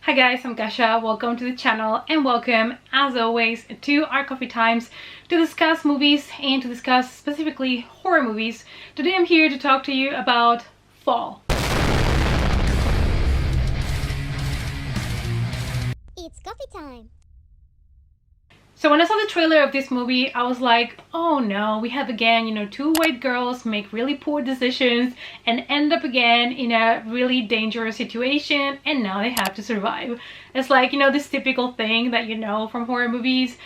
Hi guys, I'm Kasia. Welcome to the channel and welcome as always to our coffee times to discuss movies and to discuss specifically horror movies. Today I'm here to talk to you about Fall. It's coffee time. So when I saw the trailer of this movie, I was like, oh no, we have again, two white girls make really poor decisions and end up again in a really dangerous situation and now they have to survive. It's like, this typical thing that you know from horror movies.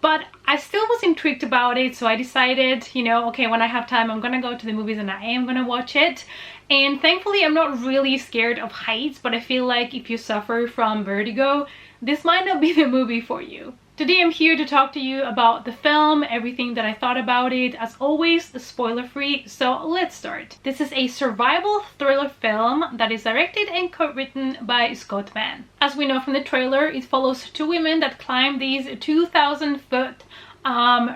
But I still was intrigued about it, so I decided, okay, when I have time, I'm gonna go to the movies and I am gonna watch it. And thankfully, I'm not really scared of heights, but I feel like if you suffer from vertigo, this might not be the movie for you. Today I'm here to talk to you about the film, everything that I thought about it, as always, spoiler free, so let's start. This is a survival thriller film that is directed and co-written by Scott Mann. As we know from the trailer, it follows two women that climb these 2,000-foot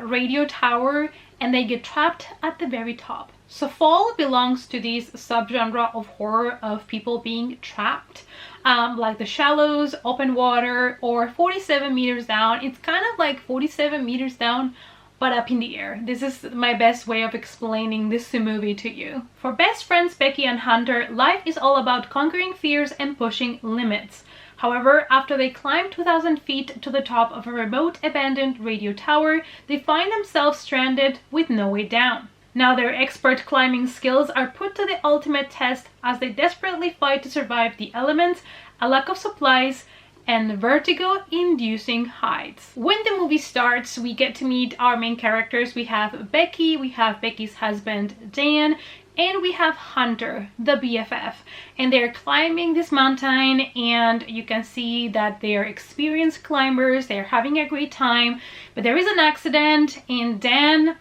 radio tower and they get trapped at the very top. So Fall belongs to this subgenre of horror of people being trapped. Like The Shallows, Open Water, or 47 Meters Down. It's kind of like 47 meters down, but up in the air. This is my best way of explaining this movie to you. For best friends Becky and Hunter, life is all about conquering fears and pushing limits. However, after they climb 2,000 feet to the top of a remote abandoned radio tower, they find themselves stranded with no way down. Now their expert climbing skills are put to the ultimate test as they desperately fight to survive the elements, a lack of supplies, and vertigo-inducing heights. When the movie starts, we get to meet our main characters. We have Becky, we have Becky's husband Dan, and we have Hunter, the BFF. And they're climbing this mountain and you can see that they're experienced climbers, they're having a great time, but there is an accident and Dan,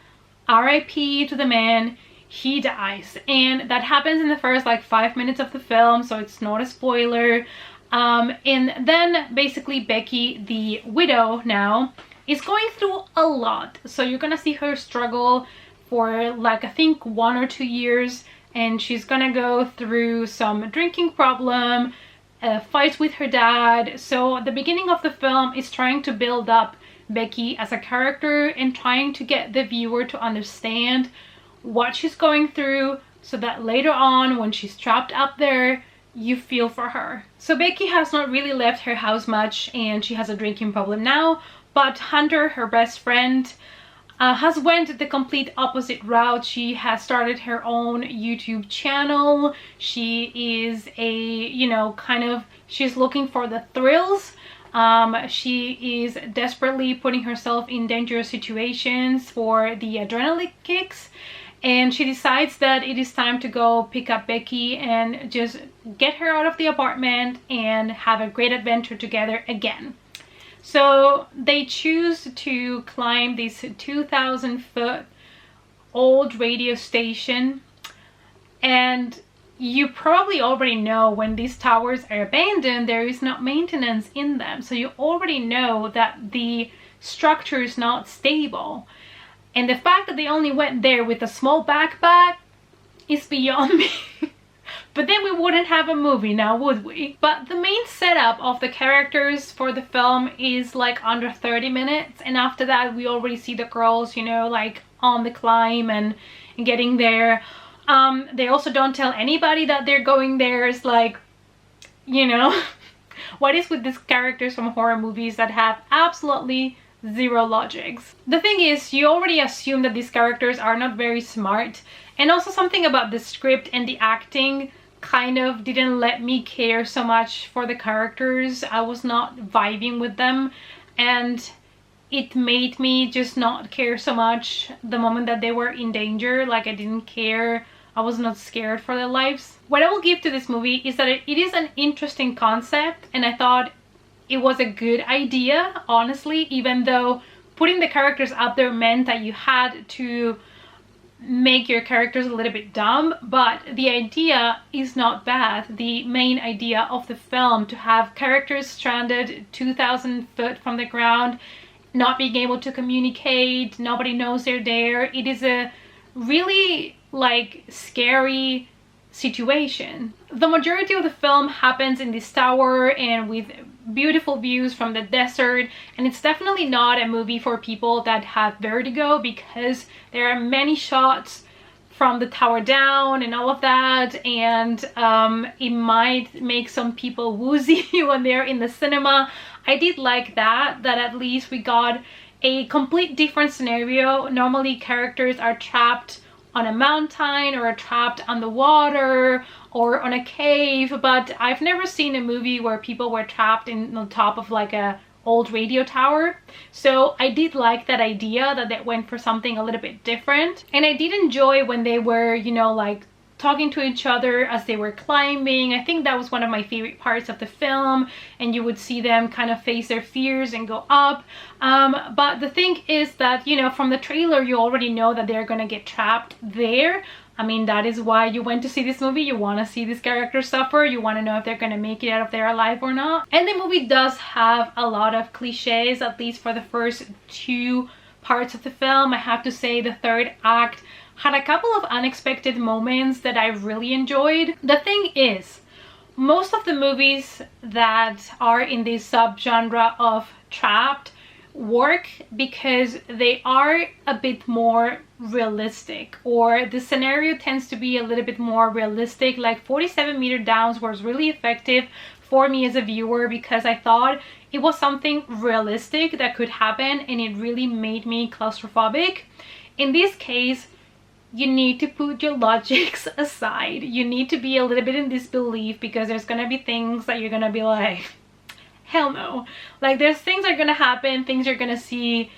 RIP to the man, he dies, and that happens in the first 5 minutes of the film, so it's not a spoiler. And then basically Becky, the widow now, is going through a lot, so you're gonna see her struggle for I think 1 or 2 years, and she's gonna go through some drinking problem, fights with her dad. So the beginning of the film is trying to build up Becky as a character and trying to get the viewer to understand what she's going through so that later on when she's trapped up there you feel for her. So Becky has not really left her house much and she has a drinking problem now, but Hunter, her best friend, has went the complete opposite route. She has started her own YouTube channel. She is she's looking for the thrills. She is desperately putting herself in dangerous situations for the adrenaline kicks, and she decides that it is time to go pick up Becky and just get her out of the apartment and have a great adventure together again. So they choose to climb this 2,000-foot old radio station, and you probably already know when these towers are abandoned, there is no maintenance in them. So you already know that the structure is not stable. And the fact that they only went there with a small backpack is beyond me. But then we wouldn't have a movie now, would we? But the main setup of the characters for the film is under 30 minutes. And after that, we already see the girls, on the climb and getting there. They also don't tell anybody that they're going there. It's what is with these characters from horror movies that have absolutely zero logics? The thing is, you already assume that these characters are not very smart, and also something about the script and the acting kind of didn't let me care so much for the characters. I was not vibing with them, and it made me just not care so much the moment that they were in danger. I didn't care. I was not scared for their lives. What I will give to this movie is that it is an interesting concept, and I thought it was a good idea, honestly, even though putting the characters out there meant that you had to make your characters a little bit dumb, but the idea is not bad. The main idea of the film, to have characters stranded 2,000 foot from the ground, not being able to communicate, nobody knows they're there. It is a really scary situation. The majority of the film happens in this tower and with beautiful views from the desert, and it's definitely not a movie for people that have vertigo, because there are many shots from the tower down and all of that, and it might make some people woozy when they're in the cinema. I did like that at least we got a complete different scenario. Normally characters are trapped on a mountain or trapped on the water or on a cave, but I've never seen a movie where people were trapped on top of like a old radio tower. So I did like that idea, that they went for something a little bit different. And I did enjoy when they were, you know, like talking to each other as they were climbing. I think that was one of my favorite parts of the film, and you would see them kind of face their fears and go up. But the thing is that, you know, from the trailer you already know that they're gonna get trapped there. I mean, that is why you went to see this movie. You want to see these characters suffer. You want to know if they're going to make it out of there alive or not. And the movie does have a lot of cliches, at least for the first 2 parts of the film. I have to say the third act had a couple of unexpected moments that I really enjoyed. The thing is, most of the movies that are in this subgenre of trapped work because they are a bit more realistic, or the scenario tends to be a little bit more realistic. Like 47 Meter Downs was really effective for me as a viewer because I thought it was something realistic that could happen, and it really made me claustrophobic. In this case, you need to put your logics aside. You need to be a little bit in disbelief, because there's gonna be things that you're gonna be like, hell no. Like, there's things that are gonna happen, things you're gonna see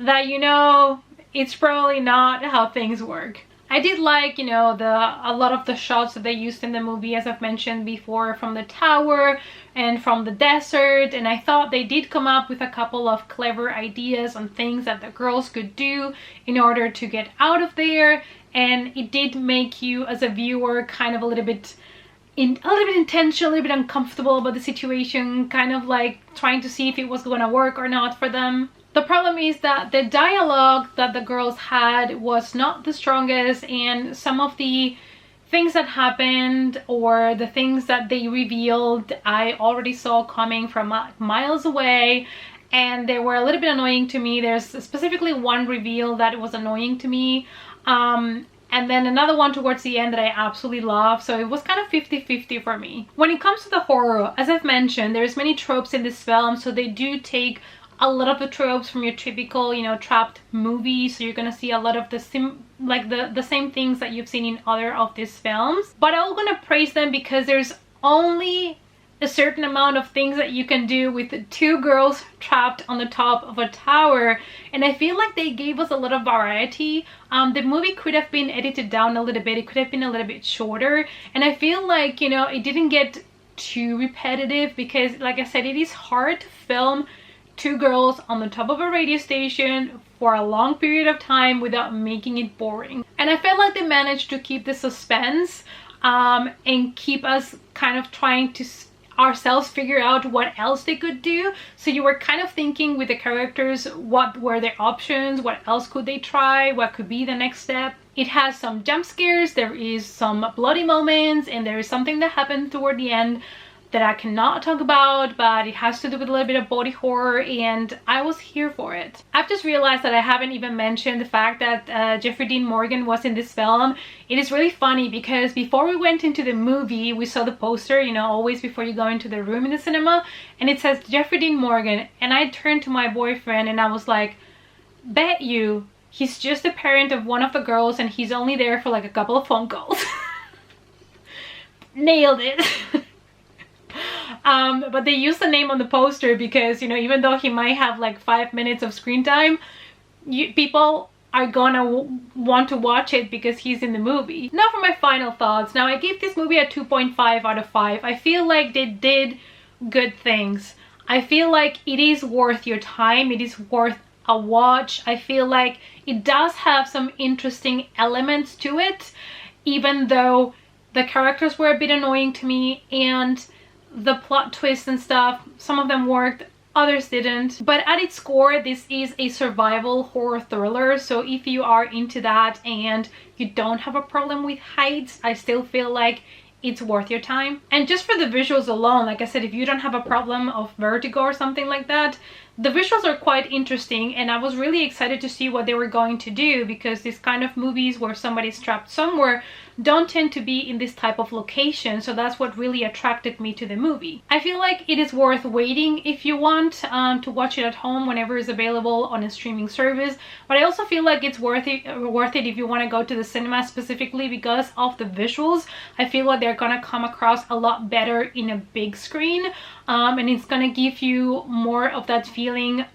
that, you know, it's probably not how things work. I did like, you know, a lot of the shots that they used in the movie, as I've mentioned before, from the tower and from the desert, and I thought they did come up with a couple of clever ideas on things that the girls could do in order to get out of there, and it did make you as a viewer kind of a little bit intense, a little bit uncomfortable about the situation, kind of like trying to see if it was going to work or not for them. The problem is that the dialogue that the girls had was not the strongest, and some of the things that happened or the things that they revealed I already saw coming from miles away, and they were a little bit annoying to me. There's specifically one reveal that was annoying to me, and then another one towards the end that I absolutely love. So it was kind of 50-50 for me. When it comes to the horror, as I've mentioned, there's many tropes in this film, so they do take a lot of the tropes from your typical, you know, trapped movie. So you're gonna see a lot of the same things that you've seen in other of these films. But I'm gonna praise them because there's only a certain amount of things that you can do with 2 girls trapped on the top of a tower, and I feel like they gave us a lot of variety. The movie could have been edited down a little bit. It could have been a little bit shorter, and I feel like, you know, it didn't get too repetitive, because like I said, it is hard to film 2 girls on the top of a radio station for a long period of time without making it boring. And I felt like they managed to keep the suspense and keep us kind of trying to ourselves figure out what else they could do. So you were kind of thinking with the characters, what were their options, what else could they try, what could be the next step. It has some jump scares, there is some bloody moments, and there is something that happened toward the end that I cannot talk about, but it has to do with a little bit of body horror, and I was here for it. I've just realized that I haven't even mentioned the fact that Jeffrey Dean Morgan was in this film. It is really funny because before we went into the movie, we saw the poster, you know, always before you go into the room in the cinema, and it says Jeffrey Dean Morgan, and I turned to my boyfriend and I was like, bet you he's just a parent of one of the girls and he's only there for like a couple of phone calls. Nailed it. But they used the name on the poster because, you know, even though he might have like 5 minutes of screen time, people are gonna want to watch it because he's in the movie. Now for my final thoughts. Now I gave this movie a 2.5 out of 5. I feel like they did good things. I feel like it is worth your time. It is worth a watch. I feel like it does have some interesting elements to it, even though the characters were a bit annoying to me and the plot twists and stuff, some of them worked, others didn't. But at its core, this is a survival horror thriller, so if you are into that and you don't have a problem with heights, I still feel like it's worth your time. And just for the visuals alone, like I said, if you don't have a problem of vertigo or something like that, the visuals are quite interesting, and I was really excited to see what they were going to do, because these kind of movies where somebody's trapped somewhere don't tend to be in this type of location, so that's what really attracted me to the movie. I feel like it is worth waiting if you want to watch it at home whenever it's available on a streaming service, but I also feel like it's worth it if you want to go to the cinema, specifically because of the visuals. I feel like they're gonna come across a lot better in a big screen, and it's gonna give you more of that feeling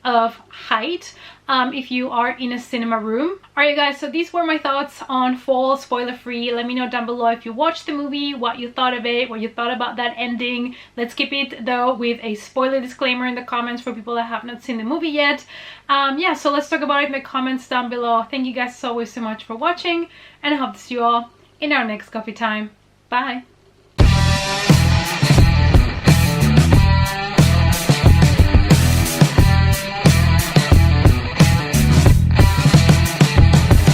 of height if you are in a cinema room. Alright guys, so these were my thoughts on Fall, spoiler free. Let me know down below if you watched the movie, what you thought of it, what you thought about that ending. Let's keep it though with a spoiler disclaimer in the comments for people that have not seen the movie yet. Yeah, so let's talk about it in the comments down below. Thank you guys always so much for watching, and I hope to see you all in our next coffee time. Bye!